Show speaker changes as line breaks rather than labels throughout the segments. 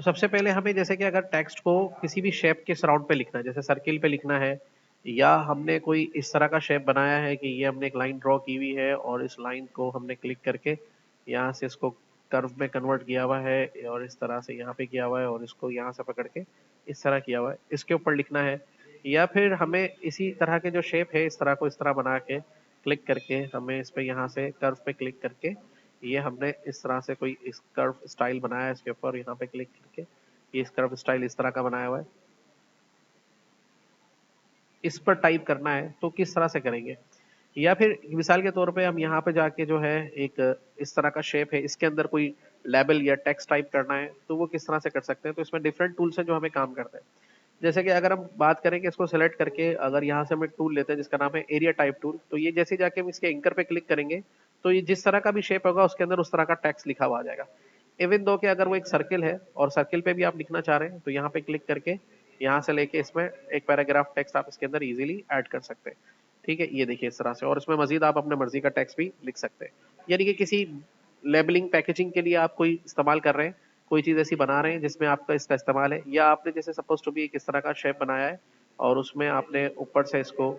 तो सबसे पहले हमें जैसे कि अगर टेक्स्ट को किसी भी शेप के सराउंड पे लिखना है, जैसे सर्किल पे लिखना है, या हमने कोई इस तरह का शेप बनाया है कि ये हमने एक लाइन ड्रॉ की हुई है और इस लाइन को हमने क्लिक करके यहाँ से इसको कर्व में कन्वर्ट किया हुआ है, और इस तरह से यहाँ पे किया हुआ है, और इसको यहाँ से पकड़ के इस तरह किया हुआ है, इसके ऊपर लिखना है। या फिर हमें इसी तरह के जो शेप है इस तरह को इस तरह बना के क्लिक करके हमें इस पे यहाँ से कर्व पे क्लिक करके ये हमने इस तरह से कोई इस कर्व स्टाइल बनाया है, इसके ऊपर यहाँ पे क्लिक करके ये इस कर्व स्टाइल इस तरह का बनाया हुआ है, इस पर टाइप करना है तो किस तरह से करेंगे। या फिर मिसाल के तौर पे हम यहाँ पे जाके जो है एक इस तरह का शेप है, इसके अंदर कोई लेबल या टेक्स्ट टाइप करना है तो वो किस तरह से कर सकते हैं। तो इसमें डिफरेंट टूल्स हैं जो हमें काम करते हैं। जैसे कि अगर हम बात करें कि इसको सेलेक्ट करके अगर यहाँ से हम एक टूल लेते हैं जिसका नाम है एरिया टाइप टूल, तो ये जैसे जाके हम इसके एंकर पे क्लिक करेंगे तो ये जिस तरह का भी शेप होगा उसके अंदर उस तरह का टेक्स्ट लिखा हुआ आ जाएगा। इवन दो कि अगर वो एक सर्किल है और सर्किल पे भी आप लिखना चाह रहे हैं तो यहाँ पे क्लिक करके यहाँ से लेके इसमें एक पैराग्राफ टेक्स्ट आप इसके अंदर इजीली ऐड कर सकते हैं। ठीक है, ये देखिए इस तरह से, और इसमें मजीद आप अपने मर्जी का टेक्स्ट भी लिख सकते हैं। यानी कि किसी लेबलिंग पैकेजिंग के लिए आप कोई इस्तेमाल कर रहे हैं, कोई चीज ऐसी बना रहे हैं जिसमें आपका इसका इस्तेमाल है, या आपने जैसे सपोज टू बी किस तरह का शेप बनाया है और उसमें आपने ऊपर से इसको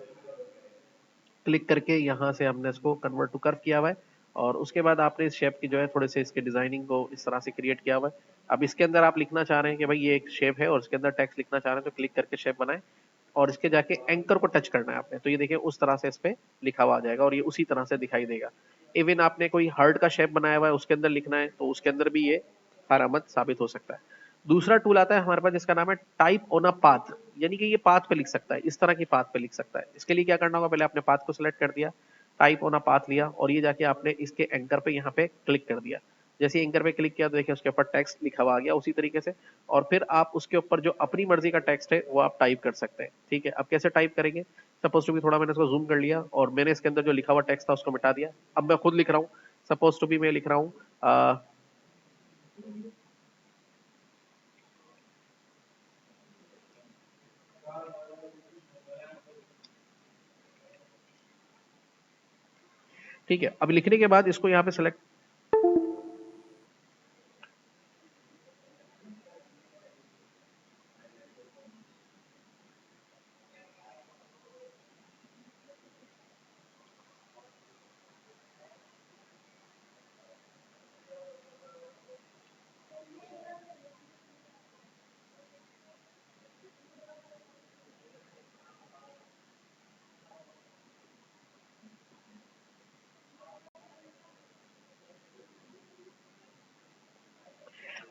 क्लिक करके यहाँ से हमने इसको कन्वर्ट टू कर्व किया हुआ है, और उसके बाद आपने इस शेप की जो है थोड़े से इसके डिजाइनिंग को इस तरह से क्रिएट किया हुआ है। अब इसके अंदर आप लिखना चाह रहे हैं कि भाई ये एक शेप है और इसके अंदर टेक्स्ट लिखना चाह रहे हैं, तो क्लिक करके शेप बनाए और इसके जाके एंकर को टच करना है आपने, तो ये देखिए उस तरह से इस पे लिखा हुआ आ जाएगा और ये उसी तरह से दिखाई देगा। इवन आपने कोई हार्ट का शेप बनाया हुआ है उसके अंदर लिखना है तो उसके अंदर भी ये कारआमद साबित हो सकता है। दूसरा टूल आता है हमारे पास जिसका नाम है टाइप ऑन अ पाथ, यानी कि ये पाथ पे लिख सकता है, इस तरह की पाथ पे लिख सकता है। इसके लिए क्या करना होगा, पहले आपने पाथ को सिलेक्ट कर दिया, टाइप ऑन अ पाथ लिया और ये जाके आपने इसके एंकर पे यहाँ पे क्लिक कर दिया। जैसे एंकर पे क्लिक किया तो देखिए उसके ऊपर टेक्स्ट लिखा हुआ आ गया उसी तरीके से, और फिर आप उसके ऊपर जो अपनी मर्जी का टेक्स्ट है वो आप टाइप कर सकते हैं। ठीक है, अब कैसे टाइप करेंगे, सपोज टू बी थोड़ा मैंने इसको जूम कर लिया और मैंने इसके अंदर जो लिखा हुआ टेक्स्ट था उसको मिटा दिया। अब मैं खुद लिख रहा हूँ, सपोज टू बी मैं लिख रहा हूँ ठीक है। अब लिखने के बाद इसको यहाँ पे सेलेक्ट,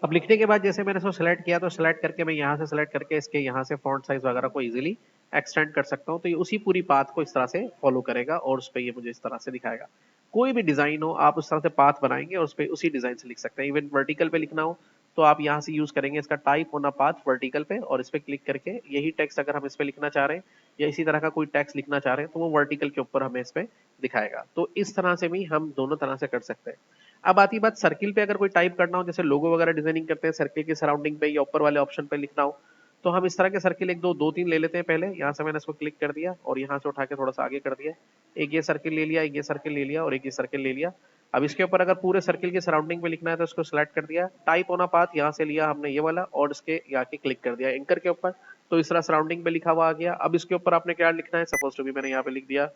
अब लिखने के बाद जैसे मैंने इसको सेलेक्ट किया तो सेलेक्ट करके मैं यहाँ से सेलेक्ट करके इसके यहाँ से फॉन्ट साइज वगैरह को इजीली एक्सटेंड कर सकता हूँ। तो ये उसी पूरी पाथ को इस तरह से फॉलो करेगा और उस पर ये मुझे इस तरह से दिखाएगा। कोई भी डिजाइन हो आप उस तरह से पाथ बनाएंगे और उस पर उसी डिजाइन से लिख सकते हैं। इवन वर्टिकल पे लिखना हो तो आप यहाँ से यूज करेंगे इसका टाइप होना पाथ वर्टिकल पे, और इस पे क्लिक करके यही टेक्स्ट अगर हम इस पे लिखना चाह रहे हैं या इसी तरह का कोई टेक्स्ट लिखना चाह रहे हैं तो वो वर्टिकल के ऊपर हमें इस पे दिखाएगा। तो इस तरह से भी हम दोनों तरह से कर सकते हैं। अब आती बात सर्किल पे, अगर कोई टाइप करना हो जैसे लोगो वगैरह डिजाइनिंग करते हैं सर्किल की सराउंडिंग पे या ऊपर वाले ऑप्शन पे लिखना हो, तो हम इस तरह के सर्किल एक दो दो तीन ले लेते हैं। पहले यहाँ से मैंने इसको क्लिक कर दिया और यहाँ से उठा के थोड़ा सा आगे कर दिया, एक ये सर्किल ले लिया, एक ये सर्किल ले लिया और एक ये सर्किल ले लिया। अब इसके ऊपर अगर पूरे सर्किल के सराउंडिंग पे लिखना है तो इसको सिलेक्ट कर दिया, टाइप ऑन अ पाथ यहाँ से लिया हमने ये वाला और इसके यहाँ के क्लिक कर दिया एंकर के ऊपर, तो इस तरह सराउंडिंग पे लिखा हुआ आ गया। अब इसके ऊपर आपने क्या लिखना है, सपोज टू भी मैंने यहाँ पे लिख दिया,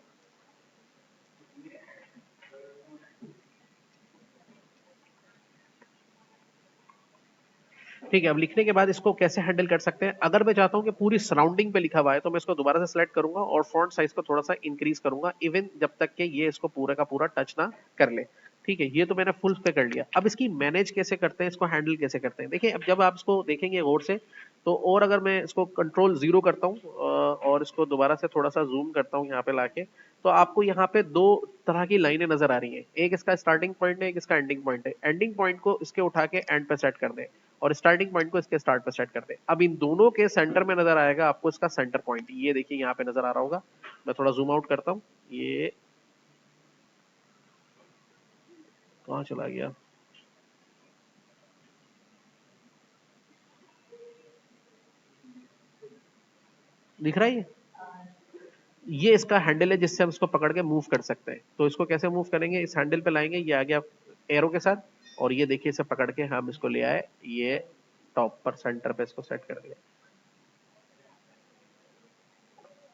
ठीक है। अब लिखने के बाद इसको कैसे हैंडल कर सकते हैं, अगर मैं चाहता हूं कि पूरी सराउंडिंग पे लिखा हुआ है तो मैं इसको दोबारा से सिलेक्ट करूंगा और फॉन्ट साइज को थोड़ा सा इंक्रीज करूंगा, इवन जब तक कि ये इसको पूरा का पूरा टच ना कर ले। ठीक है, ये तो मैंने फुल पे कर लिया। अब इसकी मैनेज कैसे करते हैं, इसको हैंडल कैसे करते हैं, देखिए अब जब आप इसको देखेंगे गौर से तो, और अगर मैं इसको कंट्रोल जीरो करता हूँ और इसको दोबारा से थोड़ा सा जूम करता हूँ यहाँ पे लाके, तो आपको यहाँ पे दो तरह की लाइनें नजर आ रही हैं, एक इसका स्टार्टिंग पॉइंट है, एक इसका एंडिंग पॉइंट है। एंडिंग पॉइंट को इसके उठा के एंड पे सेट कर दें और स्टार्टिंग पॉइंट को इसके स्टार्ट पे सेट कर दे। अब इन दोनों के सेंटर में नजर आएगा आपको इसका सेंटर पॉइंट, ये देखिए यहाँ पे नजर आ रहा होगा। मैं थोड़ा जूम आउट करता हूँ, ये कहाँ चला गया, दिख रहा है ये इसका हैंडल है जिससे हम इसको पकड़ के मूव कर सकते हैं। तो इसको कैसे मूव करेंगे, इस हैंडल पे लाएंगे, ये आ गया एरो के साथ, और ये देखिए इसे पकड़ के हम इसको ले आए, ये टॉप पर सेंटर पे इसको सेट कर दिया।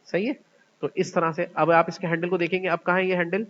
सही है। तो इस तरह से अब आप इसके हैंडल को देखेंगे, अब कहाँ है ये हैंडल,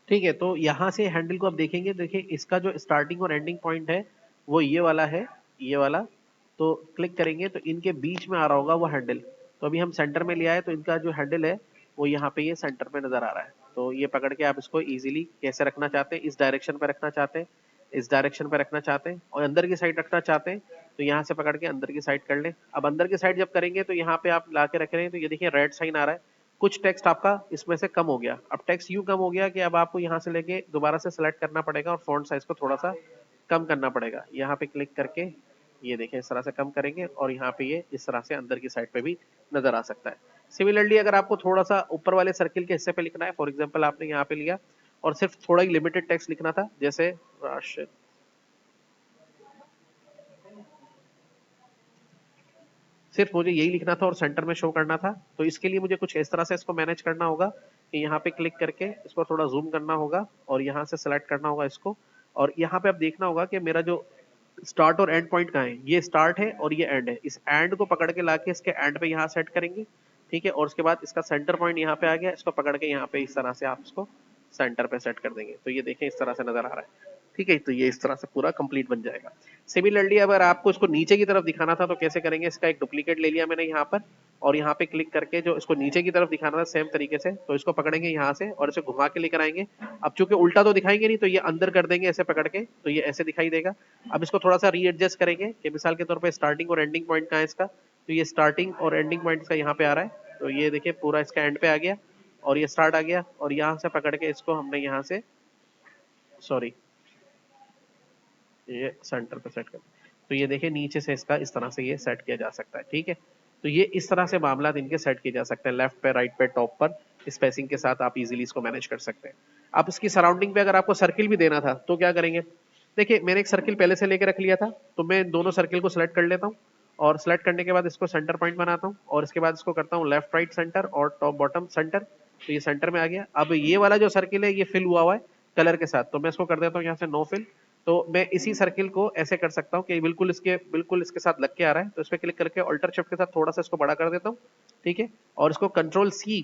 ठीक है। तो यहां से हैंडल को आप देखेंगे, देखिए इसका जो स्टार्टिंग और एंडिंग पॉइंट है वो ये वाला है, ये वाला। तो क्लिक करेंगे तो इनके बीच में आ रहा होगा वो हैंडल। तो अभी हम सेंटर में ले आए, तो इनका जो हैंडल है वो यहाँ पे ये सेंटर में नजर आ रहा है। तो ये पकड़ के आप इसको इजीली कैसे रखना चाहते हैं, इस डायरेक्शन पे रखना चाहते हैं, इस डायरेक्शन पे रखना चाहते हैं और अंदर की साइड रखना चाहते हैं, तो यहाँ से पकड़ के अंदर की साइड कर लें। अब अंदर की साइड जब करेंगे तो यहाँ पे आप ला के रख रहे हैं, तो ये देखिए रेड साइन आ रहा है, कुछ टेक्स्ट आपका इसमें से कम हो गया। अब टेक्स्ट यूं कम हो गया कि अब आपको यहाँ से लेके दोबारा से सिलेक्ट करना पड़ेगा और फॉन्ट साइज को थोड़ा सा कम करना पड़ेगा। यहाँ पे क्लिक करके ये देखें इस तरह से कम करेंगे और यहाँ पे ये इस तरह से अंदर की साइड पे भी नजर आ सकता है। सिमिलरली अगर आपको थोड़ा सा ऊपर वाले सर्किल के हिस्से पे लिखना है, फॉर एग्जाम्पल आपने यहाँ पे लिया और सिर्फ थोड़ा ही लिमिटेड टेक्स्ट लिखना था, जैसे राशिद, सिर्फ मुझे यही लिखना था और सेंटर में शो करना था, तो इसके लिए मुझे कुछ इस तरह से इसको मैनेज करना होगा कि यहाँ पे क्लिक करके इसको थोड़ा जूम करना होगा और यहाँ से सेलेक्ट करना होगा इसको। और यहाँ पे अब देखना होगा कि मेरा जो स्टार्ट और एंड पॉइंट कहाँ है, ये स्टार्ट है और ये एंड है, इस एंड को पकड़ के लाके इसके एंड पे यहाँ सेट करेंगे। ठीक है। और उसके बाद इसका सेंटर पॉइंट यहाँ पे आ गया, इसको पकड़ के यहाँ पे इस तरह से आप इसको सेंटर पे सेट कर देंगे, तो ये देखें इस तरह से नजर आ रहा है। ठीक है। तो ये इस तरह से पूरा कंप्लीट बन जाएगा। सिमिलरली अगर आपको इसको नीचे की तरफ दिखाना था तो कैसे करेंगे, इसका एक डुप्लीकेट ले लिया मैंने यहाँ पर और यहाँ पे क्लिक करके जो इसको नीचे की तरफ दिखाना था सेम तरीके से, तो इसको पकड़ेंगे यहाँ से और इसे घुमा के लेकर आएंगे। अब चूंकि उल्टा तो दिखाएंगे नहीं, तो ये अंदर कर देंगे ऐसे पकड़ के, तो ये ऐसे दिखाई देगा। अब इसको थोड़ा सा रीएडजस्ट करेंगे कि मिसाल के तौर पर स्टार्टिंग और एंडिंग पॉइंट कहाँ है इसका, तो ये स्टार्टिंग और एंडिंग पॉइंट इसका यहाँ पे आ रहा है, तो ये देखिए पूरा इसका एंड पे आ गया और ये स्टार्ट आ गया और यहाँ से पकड़ के इसको हमने यहाँ से, सॉरी, ये सेंटर पे सेट कर, तो ये देखिए नीचे से इसका इस तरह से ये सेट किया जा सकता है। ठीक है। तो ये इस तरह से मामला इनके सेट किए जा सकते हैं, लेफ्ट पे, राइट पे, टॉप पर स्पेसिंग के साथ आप इजीली इसको मैनेज कर सकते हैं। आप इसकी सराउंडिंग पे अगर आपको सर्किल भी देना था तो क्या करेंगे, देखिए मैंने एक सर्किल पहले से लेके रख लिया था, तो मैं दोनों सर्किल को सिलेक्ट कर लेता हूँ और सिलेक्ट करने के बाद इसको सेंटर पॉइंट बनाता हूँ और इसके बाद इसको करता हूँ लेफ्ट राइट सेंटर और टॉप बॉटम सेंटर, तो ये सेंटर में आ गया। अब ये वाला जो सर्किल है ये फिल हुआ हुआ है कलर के साथ, तो मैं इसको कर देता हूँ यहाँ से नो फिल। तो मैं इसी सर्किल को ऐसे कर सकता हूँ कि बिल्कुल इसके साथ लग के आ रहा है, तो इस पर क्लिक करके ऑल्टर शिफ्ट के साथ थोड़ा सा इसको बड़ा कर देता हूँ। ठीक है। और इसको control C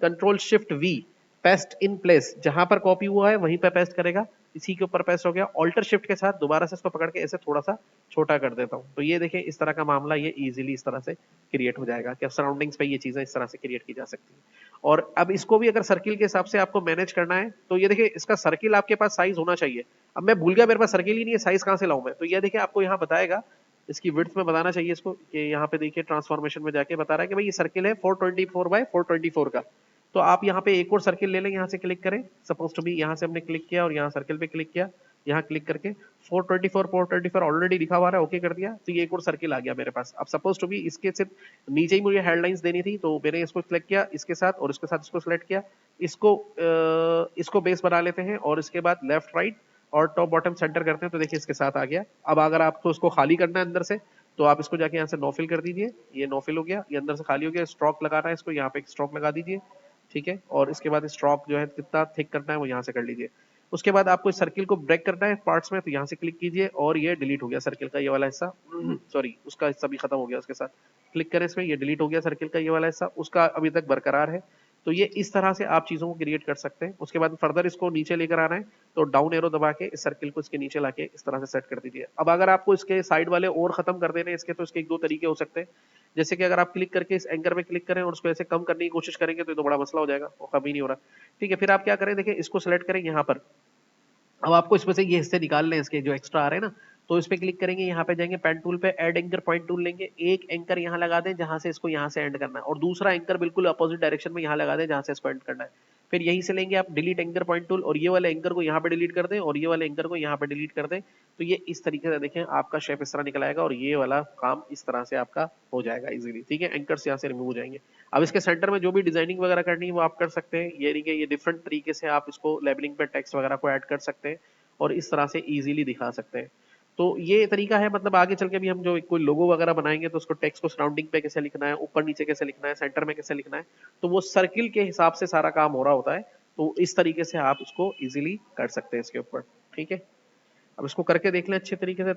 control shift V paste in place, जहां पर कॉपी हुआ है वहीं पर पेस्ट करेगा, इसी के ऊपर पेस्ट हो गया। ऑल्टर शिफ्ट के साथ दोबारा से इसको पकड़ के ऐसे थोड़ा सा छोटा कर देता हूँ, तो ये देखिए इस तरह का मामला ये इजीली इस तरह से क्रिएट हो जाएगा कि अब सराउंडिंग्स पे ये चीजें इस तरह से क्रिएट की जा सकती है। और अब इसको भी अगर सर्किल के हिसाब से आपको मैनेज करना है, तो ये देखिए इसका सर्किल आपके पास साइज होना चाहिए। अब मैं भूल गया मेरे पास सर्किल ही नहीं है, साइज कहां से लाऊं मैं, तो ये देखिए आपको यहाँ बताएगा, इसकी विड्थ में बताना चाहिए इसको कि यहाँ पे देखिए ट्रांसफॉर्मेशन में जाके बता रहा है कि भाई ये सर्किल है 424 बाय 424 का। तो आप यहाँ पे एक और सर्किल ले लें, यहाँ से क्लिक करें, सपोज टू बी यहाँ से हमने क्लिक किया और यहाँ सर्किल पे क्लिक किया, यहाँ क्लिक करके 424 ऑलरेडी लिखा हुआ है, ओके कर दिया, तो ये एक और सर्किल आ गया मेरे पास। अब सपोज टू बी इसके सिर्फ नीचे ही मुझे हेडलाइंस देनी थी, तो मैंने इसको सिलेक्ट किया इसके साथ और इसके साथ इसको सिलेक्ट किया, इसको बेस बना लेते हैं और इसके बाद लेफ्ट राइट और टॉप बॉटम सेंटर करते हैं, तो देखिए इसके साथ आ गया। अब अगर आपको इसको खाली करना है अंदर से, तो आप इसको जाके यहाँ से नो फिल कर दीजिए, ये नो फिल हो गया, ये अंदर से खाली हो गया। स्ट्रोक लगाना है इसको, यहाँ पे एक स्ट्रोक लगा दीजिए। ठीक है। और इसके बाद स्ट्रोक जो है कितना थिक करना है वो यहाँ से कर लीजिए। उसके बाद आपको इस सर्किल को ब्रेक करना है पार्ट्स में, तो यहाँ से क्लिक कीजिए और ये डिलीट हो गया सर्किल का ये वाला हिस्सा, सॉरी उसका हिस्सा भी खत्म हो गया उसके साथ, क्लिक करें इसमें, ये डिलीट हो गया सर्किल का ये वाला हिस्सा, उसका अभी तक बरकरार है। तो ये इस तरह से आप चीजों को क्रिएट कर सकते हैं। उसके बाद फर्दर इसको नीचे लेकर आना है, तो डाउन एरो दबा के इस सर्किल को इसके नीचे लाके इस तरह से सेट कर दीजिए। अब अगर आपको इसके साइड वाले और खत्म कर देने इसके, तो इसके एक दो तरीके हो सकते हैं। जैसे कि अगर आप क्लिक करके इस एंकर पे क्लिक करें और उसको ऐसे कम करने की कोशिश करेंगे तो ये तो बड़ा मसला हो जाएगा, वो कम ही नहीं हो रहा। ठीक है। फिर आप क्या करें, देखिए इसको सेलेक्ट करें यहाँ पर, अब आपको इसमें से ये हिस्से निकाल लें इसके जो एक्स्ट्रा आ रहे हैं ना, तो इस पे क्लिक करेंगे, यहाँ पे जाएंगे पेन टूल पे, ऐड एंकर पॉइंट टूल लेंगे, एक एंकर यहाँ लगा दें जहां से इसको यहाँ से एंड करना है और दूसरा एंकर बिल्कुल अपोजिट डायरेक्शन में यहाँ लगा दें जहां से इसको एंड करना है। फिर यहीं से लेंगे आप डिलीट एंकर पॉइंट टूल और ये वाले एंकर को यहाँ पे डिलीट कर दें और ये वाले एंकर को यहाँ पे डिलीट कर दें, तो ये इस तरीके से देखें आपका शेप इस तरह निकल आएगा और ये वाला काम इस तरह से आपका हो जाएगा इजीली। ठीक है, एंकर्स यहाँ से रिमूव हो जाएंगे। अब इसके सेंटर में जो भी डिजाइनिंग वगैरह करनी है वो आप कर सकते हैं, ये नहीं कि ये डिफरेंट तरीके से आप इसको लेबलिंग पे टेक्स्ट वगैरह को ऐड कर सकते हैं और इस तरह से इजीली दिखा सकते हैं। तो ये तरीका है, मतलब आगे चल के भी हम जो कोई लोगो वगैरह बनाएंगे तो उसको टेक्स्ट को सराउंडिंग पे कैसे लिखना है, ऊपर नीचे कैसे लिखना है, सेंटर में कैसे लिखना है, तो वो सर्किल के हिसाब से सारा काम हो रहा होता है। तो इस तरीके से आप उसको इजीली कर सकते हैं इसके ऊपर। ठीक है, अब इसको करके देख लें अच्छे तरीके से।